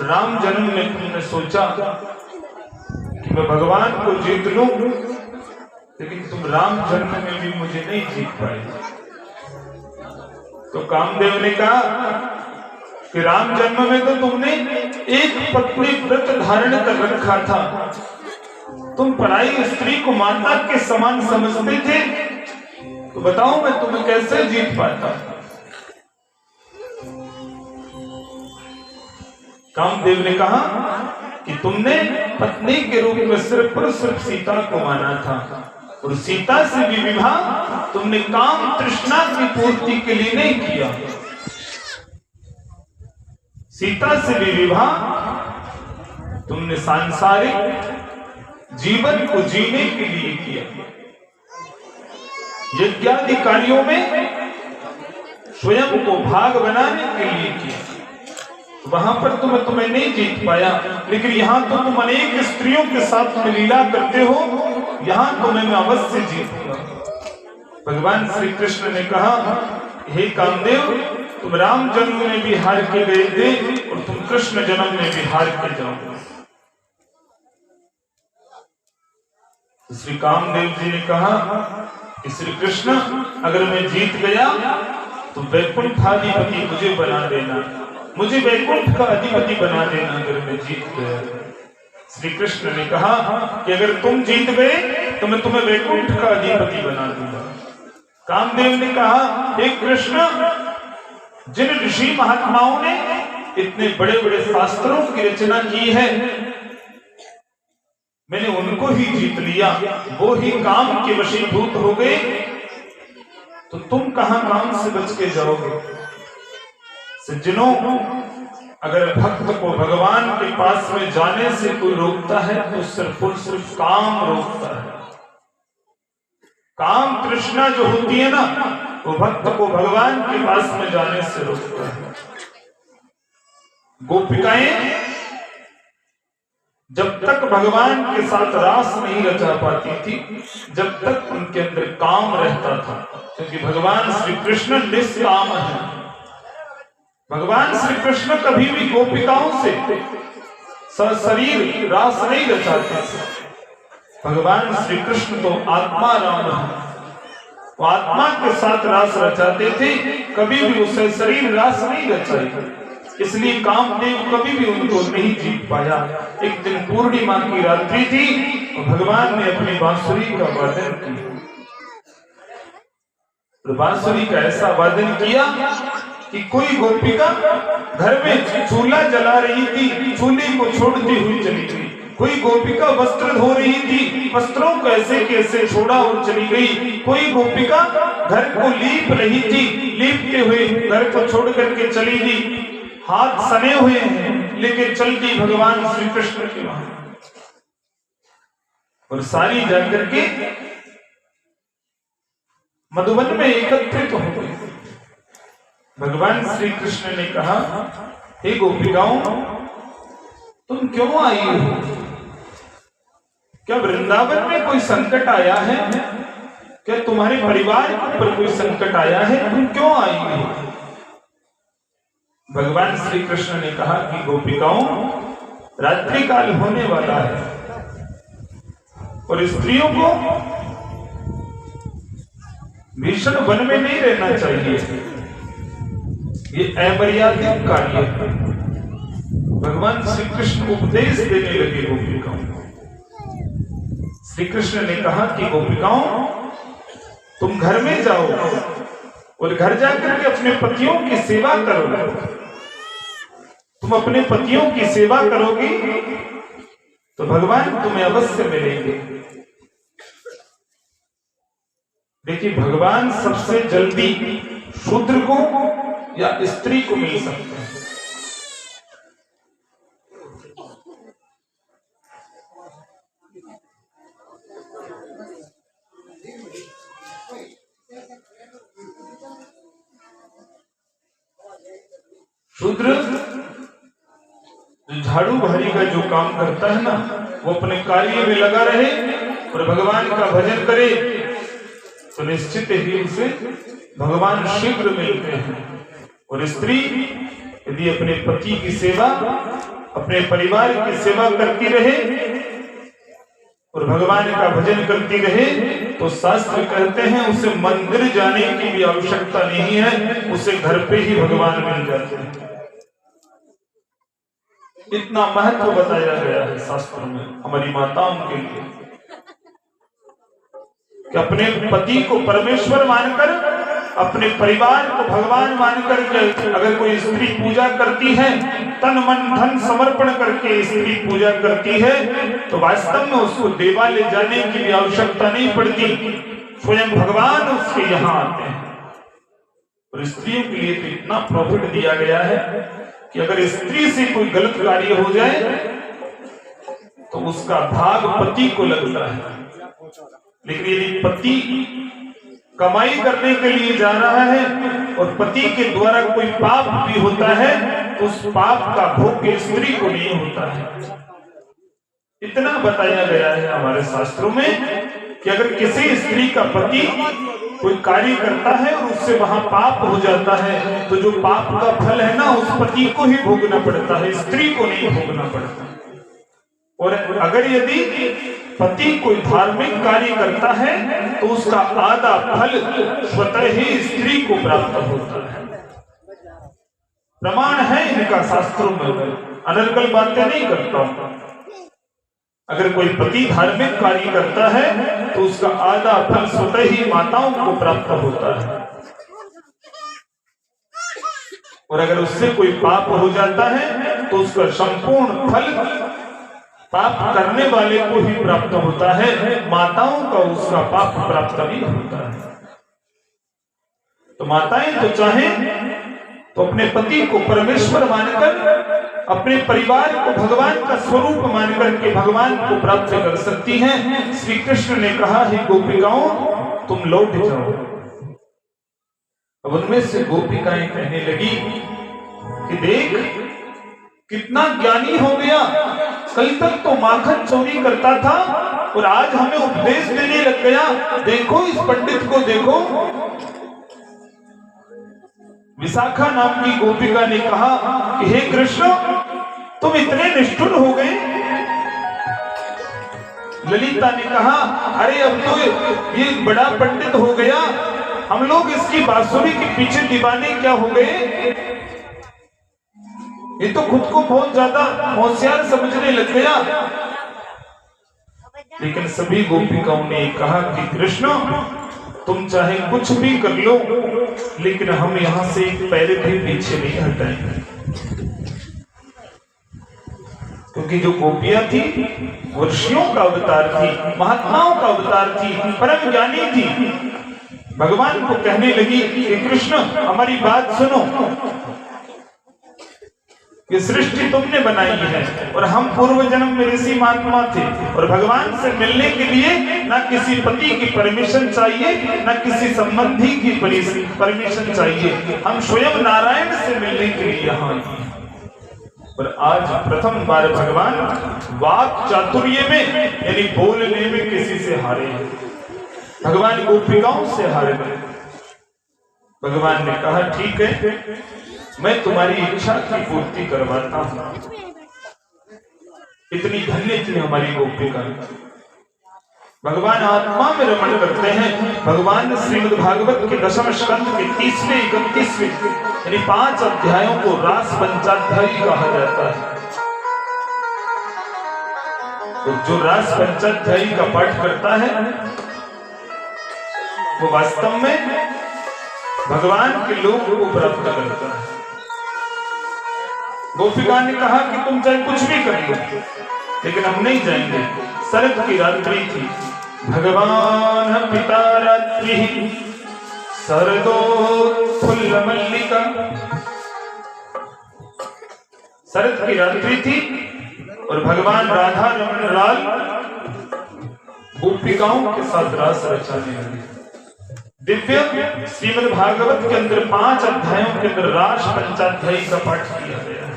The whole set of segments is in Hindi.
राम जन्म में तुमने सोचा कि मैं भगवान को जीत लूं, लेकिन तुम राम जन्म में भी मुझे नहीं जीत पाए। तो कामदेव ने कहा कि राम जन्म में तो तुमने एक पत्नी व्रत धारण कर रखा था, तुम पराई स्त्री को माता के समान समझते थे, तो बताओ मैं तुम्हें कैसे जीत पाता। कामदेव ने कहा कि तुमने पत्नी के रूप में सिर्फ और सिर्फ सीता को माना था, और सीता से भी विवाह तुमने काम तृष्णा की पूर्ति के लिए नहीं किया। सीता से भी विवाह तुमने सांसारिक जीवन को जीने के लिए किया, यज्ञादि कार्यों में स्वयं को भाग बनाने के लिए किया। वहां पर तुम्हें नहीं जीत पाया, लेकिन यहाँ तो तुम अनेक स्त्रियों के साथ में लीला करते हो, यहाँ तुम्हें मैं अवश्य जीतूंगा। भगवान श्री कृष्ण ने कहा, हे कामदेव, तुम राम जन्म में भी हार के गए थे और तुम कृष्ण जन्म में भी हार के जाओगे। श्री कामदेव जी ने कहा कि श्री कृष्ण, अगर मैं जीत गया तो वैकुंठाधिपति मुझे बना देना, मुझे वैकुंठ का अधिपति बना देना अगर मैं जीत गया। श्री कृष्ण ने कहा कि अगर तुम जीत गए तो मैं तुम्हें वैकुंठ का अधिपति बना दूंगा। कामदेव ने कहा, हे कृष्ण, जिन ऋषि महात्माओं ने इतने बड़े बड़े शास्त्रों की रचना की है, मैंने उनको ही जीत लिया, वो ही काम के वशीभूत हो गए, तो तुम कहां काम से बच के जाओगे। सज्जनों, अगर भक्त को भगवान के पास में जाने से कोई रोकता है तो सिर्फ और सिर्फ काम रोकता है। काम तृष्णा जो होती है ना, वो भक्त को भगवान के पास में जाने से रोकता है। गोपिकाएं जब तक भगवान के साथ रास नहीं रचा पाती थी, जब तक उनके अंदर काम रहता था, क्योंकि भगवान श्री कृष्ण निष्काम है। भगवान श्री कृष्ण कभी भी गोपिकाओं से शरीर रास नहीं रचाते। भगवान श्री कृष्ण तो आत्मा राम है, वो आत्मा के साथ रास रचाते थे, कभी भी उससे शरीर रास नहीं रचाई। इसलिए कामदेव कभी भी उनको नहीं जीत पाया। एक दिन पूर्णिमा की रात्रि थी और भगवान ने अपनी बांसुरी का वादन किया। बांसुरी का ऐसा वादन किया कि कोई गोपिका घर में चूल्हा जला रही थी, चूल्हे को छोड़ती हुई चली गई। कोई गोपिका वस्त्र धो रही थी, वस्त्रों को ऐसे कैसे छोड़ा और चली गई। कोई गोपिका घर को लीप रही थी, लीपते हुए घर को छोड़ करके चली गई। हाथ सने हुए हैं लेकिन चलती भगवान श्री कृष्ण के वहां, और सारी जाकर के मधुवन में एकत्रित हो गई। भगवान श्री कृष्ण ने कहा, हे गोपिकाओं, तुम क्यों आई हो? क्या वृंदावन में कोई संकट आया है? क्या तुम्हारे परिवार पर कोई संकट आया है? तुम क्यों आई हो? भगवान श्री कृष्ण ने कहा कि गोपिकाओं, रात्रि काल होने वाला है और स्त्रियों को भीषण वन में नहीं रहना चाहिए, ये अमर्यादित कार्य है। भगवान श्री कृष्ण उपदेश देने लगे गोपिकाओं को। श्री कृष्ण ने कहा कि गोपिकाओं, तुम घर में जाओ और घर जाकर के अपने पतियों की सेवा करो। तुम अपने पतियों की सेवा करोगी तो भगवान तुम्हें अवश्य मिलेंगे। देखिए, भगवान सबसे जल्दी शूद्र को या स्त्री को मिल सकते हैं। शूद्र झाड़ू भारी का जो काम करता है ना, वो अपने कार्य में लगा रहे और भगवान का भजन करे तो निश्चित ही उसे भगवान शीघ्र मिलते हैं। और स्त्री यदि अपने पति की सेवा अपने परिवार की सेवा करती रहे और भगवान का भजन करती रहे, तो शास्त्र कहते हैं उसे मंदिर जाने की भी आवश्यकता नहीं है, उसे घर पे ही भगवान मिल जाते हैं। इतना महत्व बताया गया है शास्त्रों में हमारी माताओं के लिए कि अपने पति को परमेश्वर मानकर, अपने परिवार को भगवान मानकर के अगर कोई स्त्री पूजा करती है, तन मन धन समर्पण करके स्त्री पूजा करती है, तो वास्तव में उसको देवालय जाने की भी आवश्यकता नहीं पड़ती, स्वयं भगवान उसके यहाँ आते हैं। और स्त्रियों के लिए तो इतना प्रॉफिट दिया गया है कि अगर स्त्री से कोई गलत कार्य हो जाए तो उसका भाग पति को लगता है, लेकिन यदि पति कमाई करने के लिए जा रहा है और पति के द्वारा कोई पाप भी होता है तो उस पाप का भोग स्त्री को नहीं होता है। इतना बताया गया है हमारे शास्त्रों में कि अगर किसी स्त्री का पति कोई कार्य करता है और उससे वहां पाप हो जाता है, तो जो पाप का फल है ना उस पति को ही भोगना पड़ता है, स्त्री को नहीं भोगना पड़ता। और अगर यदि पति कोई धार्मिक कार्य करता है तो उसका आधा फल स्वतः ही स्त्री को प्राप्त होता है। प्रमाण है इनका शास्त्रों में, अनर्गल बातें नहीं करता हूं। अगर कोई पति धार्मिक कार्य करता है तो उसका आधा फल स्वतः ही माताओं को प्राप्त होता है, और अगर उससे कोई पाप हो जाता है तो उसका संपूर्ण फल पाप करने वाले को ही प्राप्त होता है, माताओं का उसका पाप प्राप्त नहीं होता है। तो माताएं तो चाहें तो अपने पति को परमेश्वर मानकर, अपने परिवार को भगवान का स्वरूप मानकर के भगवान को प्राप्त कर सकती हैं। श्री कृष्ण ने कहा, हे गोपिकाओं तुम लौट जाओ। अब उनमें से गोपिकाएं कहने लगी कि देख कितना ज्ञानी हो गया, कल तक तो माखन चोरी करता था और आज हमें उपदेश देने लग गया। देखो इस पंडित को देखो। विशाखा नाम की गोपिका ने कहा कि हे कृष्ण तुम इतने निष्ठुर हो गए। ललिता ने कहा, अरे अब तो ये बड़ा पंडित हो गया, हम लोग इसकी बांसुरी के पीछे दीवाने क्या हो गए, ये तो खुद को बहुत ज्यादा होशियार समझने लग गया। लेकिन सभी गोपिकाओं ने कहा कि कृष्ण तुम चाहे कुछ भी कर लो, लेकिन हम यहां से एक पैर भी पीछे नहीं हटाएंगे। क्योंकि जो गोपियां थी वो ऋषियों का अवतार थी, महात्माओं का अवतार थी, परम ज्ञानी थी। भगवान को कहने लगी कि कृष्ण हमारी बात सुनो, ये सृष्टि तुमने बनाई है और हम पूर्व जन्म में ऋषि महात्मा थे, और भगवान से मिलने के लिए ना किसी पति की परमिशन चाहिए, ना किसी संबंधी की परमिशन चाहिए। हम स्वयं नारायण से मिलने के लिए यहाँ आए। और आज प्रथम बार भगवान वाक चातुर्य में यानी बोलने में किसी से हारे हैं। भगवान गोपिकाओं से हारे गए। भगवान ने कहा ठीक है, मैं तुम्हारी इच्छा की पूर्ति करवाता हूं। इतनी धन्य थी हमारी गोपिका। भगवान आत्मा में रमण करते हैं। भगवान श्रीमद् भागवत के दशम स्कंद के 30वें 31वें यानी 5 अध्यायों को रास पंचाध्यायी कहा जाता है। तो जो रास पंचाध्यायी का पाठ करता है वो वास्तव में भगवान के लोक को प्राप्त करता है। गोपिका ने कहा कि तुम चाहे कुछ भी कर लो, लेकिन हम नहीं जाएंगे। शरद की रात्रि थी, भगवान पिता रात्रि शरदोत्फुल्ल मल्लिका। शरद की रात्रि थी और भगवान राधा रमण लाल गोपिकाओं के साथ रास रचाने लगे। दिव्य श्रीमद् भागवत के अंदर 5 अध्यायों के अंदर रास पंचाध्यायी का पाठ किया गया है।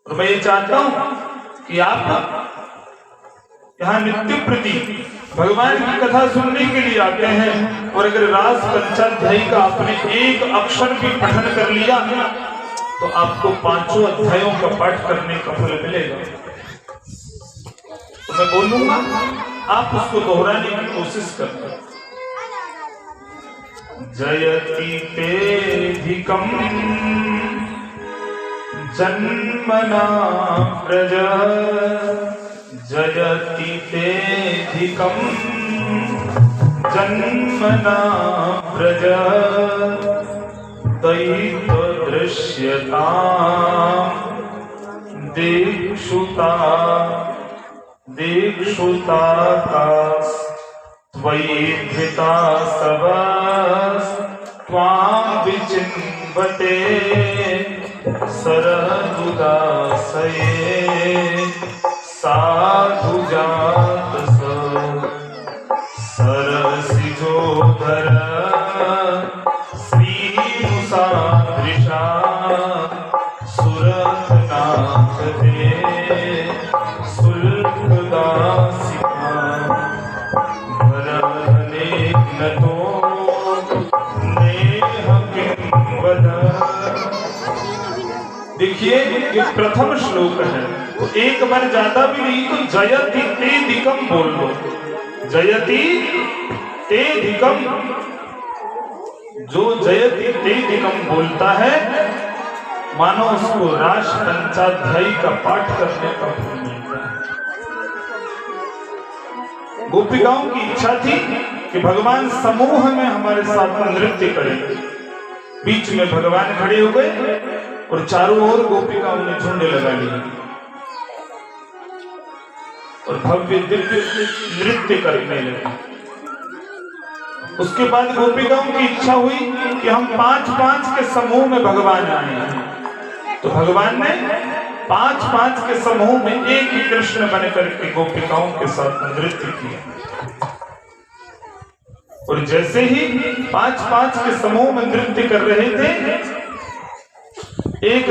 और मैं ये चाहता हूं कि आप यहाँ नित्य प्रति भगवान की कथा सुनने के लिए आते हैं, और अगर रास पंचाध्यायी का आपने एक अक्षर भी पठन कर लिया तो तो आपको 5 अध्यायों का पाठ करने का फल मिलेगा। तो मैं बोलूंगा, आप उसको दोहराने की कोशिश करते। जयति तेधिकं जन्मना प्रज, जयति तेधिकं जन्मना प्रज, दैत्वदृश्यतां दीक्षुता त्वयि धृता सवस्त्वां विचिन्वते सरदुदासये साधुजातस सरसिजोधर श्रीमुसादृशा सुरतनाथ ते सुल्कदासिका भरने नतो नेह किं वद। देखिए, ये प्रथम श्लोक है, तो एक बार ज्यादा भी नहीं, तो जयति तेधिकं बोल लो। जयति तेधिकं, जो जयति तेधिकं बोलता है, मानो उसको रास पंचाध्यायी का पाठ करने का फल मिलता है। गोपिकाओं की इच्छा थी कि भगवान समूह में हमारे साथ नृत्य करें। बीच में भगवान खड़े हो गए और चारों ओर गोपिकाओं ने झुंड लगा लिया और भव्य दिव्य नृत्य करने लगे। उसके बाद गोपिकाओं की इच्छा हुई कि हम 5-5 के समूह में भगवान आए। तो भगवान ने 5-5 के समूह में एक ही कृष्ण बन करके गोपिकाओं के साथ नृत्य किया। और जैसे ही 5-5 के समूह में नृत्य कर रहे थे, एक